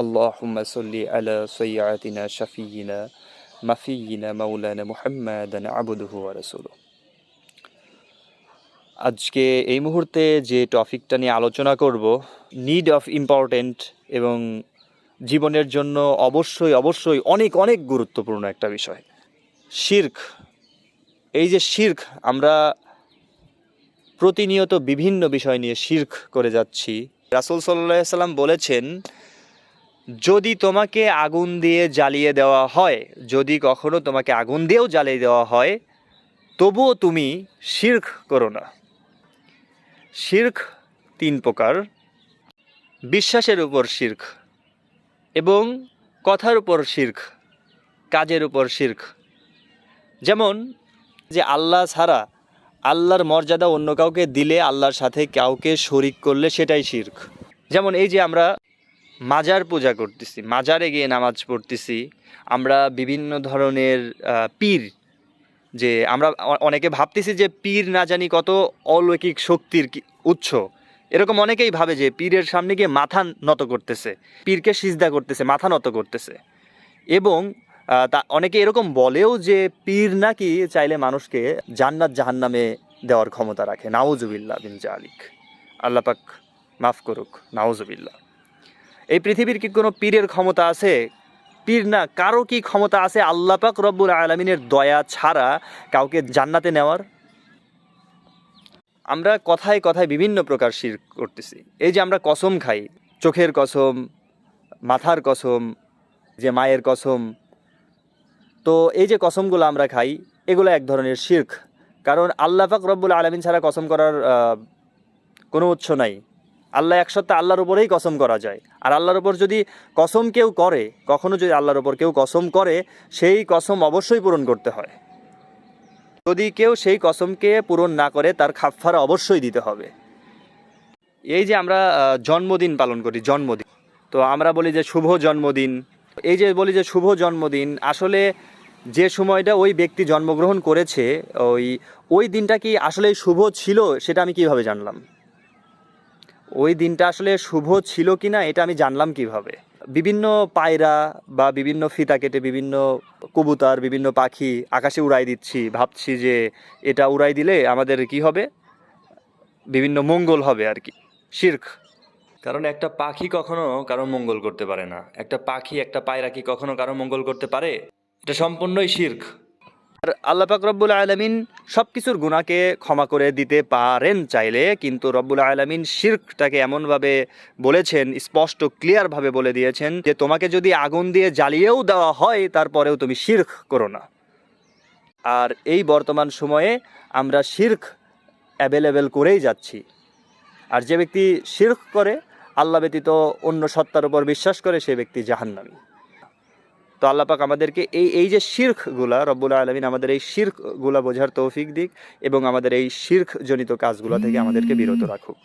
আল্লাহুম্মা সাল্লি আলা সাইয়্যিদিনা শাফিয়িনা মাফিয়িনা মাওলানা মুহাম্মাদান আবদুহু ওয়া রাসূলুহু। আজকে এই মুহূর্তে যে টপিকটা নিয়ে আলোচনা করব, নিড অফ ইম্পর্টেন্ট এবং জীবনের জন্য অবশ্যই অনেক অনেক গুরুত্বপূর্ণ একটা বিষয়, শিরক। এই যে শিরক, আমরা প্রতিনিয়ত বিভিন্ন বিষয় নিয়ে শিরক করে যাচ্ছি। রাসূল সাল্লাল্লাহু আলাইহি সাল্লাম বলেছেন, যদি তোমাকে আগুন দিয়ে জ্বালিয়ে দেওয়া হয়, যদি কখনো তোমাকে আগুন দিয়েও জ্বালিয়ে দেওয়া হয়, তবুও তুমি শিরক করো না। শিরক তিন প্রকার: বিশ্বাসের উপর শিরক, এবং কথার উপর শিরক, কাজের উপর শিরক। যেমন যে আল্লাহ ছাড়া আল্লাহর মর্যাদা অন্য কাউকে দিলে, আল্লাহর সাথে কাউকে শরিক করলে সেটাই শিরক। যেমন এই যে আমরা মাজার পূজা করতেছি, মাজারে গিয়ে নামাজ পড়তেছি, আমরা বিভিন্ন ধরনের পীর, যে আমরা অনেকে ভাবতেছি যে পীর না জানি কত অলৌকিক শক্তির উৎস, এরকম অনেকেই ভাবে যে পীরের সামনে গিয়ে মাথা নত করতেছে, পীরকে সিজদা করতেছে, মাথা নত করতেছে। এবং তা অনেকে এরকম বলেও যে পীর নাকি চাইলে মানুষকে জান্নাত জাহান্নামে দেওয়ার ক্ষমতা রাখে। নাউজুবিল্লাহ বিন জালিক, আল্লাহ পাক মাফ করুক, নাউজুবিল্লাহ। এই পৃথিবীর কি কোনো পীরের ক্ষমতা আছে? পীর না, কারো কি ক্ষমতা আছে আল্লাহ পাক রব্বুল আলামিনের দয়া ছাড়া কাউকে জান্নাতে নেওয়ার? আমরা কথায় কথায় বিভিন্ন প্রকার শিরক করতেছি। এই যে আমরা কসম খাই, চোখের কসম, মাথার কসম, যে মায়ের কসম, তো এই যে কসমগুলো আমরা খাই, এগুলো এক ধরনের শিরক। কারণ আল্লাহ পাক রব্বুল আলামিন ছাড়া কসম করার কোনো উৎস নাই। আল্লাহ এক সত্তা, আল্লাহর উপরেই কসম করা যায়। আর আল্লাহর উপর যদি কসম কেউ করে, কখনো যদি আল্লাহর উপর কেউ কসম করে, সেই কসম অবশ্যই পূরণ করতে হয়। যদি কেউ সেই কসমকে পূরণ না করে, তার কাফারা অবশ্যই দিতে হবে। এই যে আমরা জন্মদিন পালন করি, জন্মদিন, তো আমরা বলি যে শুভ জন্মদিন। এই যে বলি যে শুভ জন্মদিন, আসলে যে সময়টা ওই ব্যক্তি জন্মগ্রহণ করেছে, ওই দিনটা কি আসলে শুভ ছিল সেটা আমি কিভাবে জানলাম? ওই দিনটা আসলে শুভ ছিল কি না এটা আমি জানলাম কিভাবে? বিভিন্ন পায়রা বা বিভিন্ন ফিতা কেটে বিভিন্ন কবুতর, বিভিন্ন পাখি আকাশে উড়াই দিচ্ছি, ভাবছি যে এটা উড়াই দিলে আমাদের কি হবে, বিভিন্ন মঙ্গল হবে আর কি। শিরক। কারণ একটা পাখি কখনো কারো মঙ্গল করতে পারে না। একটা পাখি, একটা পায়রা কি কখনো কারো মঙ্গল করতে পারে? এটা সম্পূর্ণই শিরক। আর আল্লাহ পাক রব্বুল আলামিন সব কিছুর গুনাহকে ক্ষমা করে দিতে পারেন চাইলে, কিন্তু রব্বুল আলামিন শিরকটাকে এমনভাবে বলেছেন, স্পষ্ট ক্লিয়ারভাবে বলে দিয়েছেন যে তোমাকে যদি আগুন দিয়ে জ্বালিয়েও দেওয়া হয়, তারপরেও তুমি শিরক করো না। আর এই বর্তমান সময়ে আমরা শিরক অ্যাভেলেবেল করেই যাচ্ছি। আর যে ব্যক্তি শিরক করে, আল্লাহ ব্যতীত অন্য সত্তার উপর বিশ্বাস করে, সে ব্যক্তি জাহান্নামী। তো আল্লাহ পাক আমাদেরকে এই যে শিরকগুলা, রব্বুল আলামিন আমাদের এই শিরকগুলা বোঝার তৌফিক দিক, এবং আমাদের এই শিরক জনিত কাজগুলো থেকে আমাদেরকে বিরত রাখুক।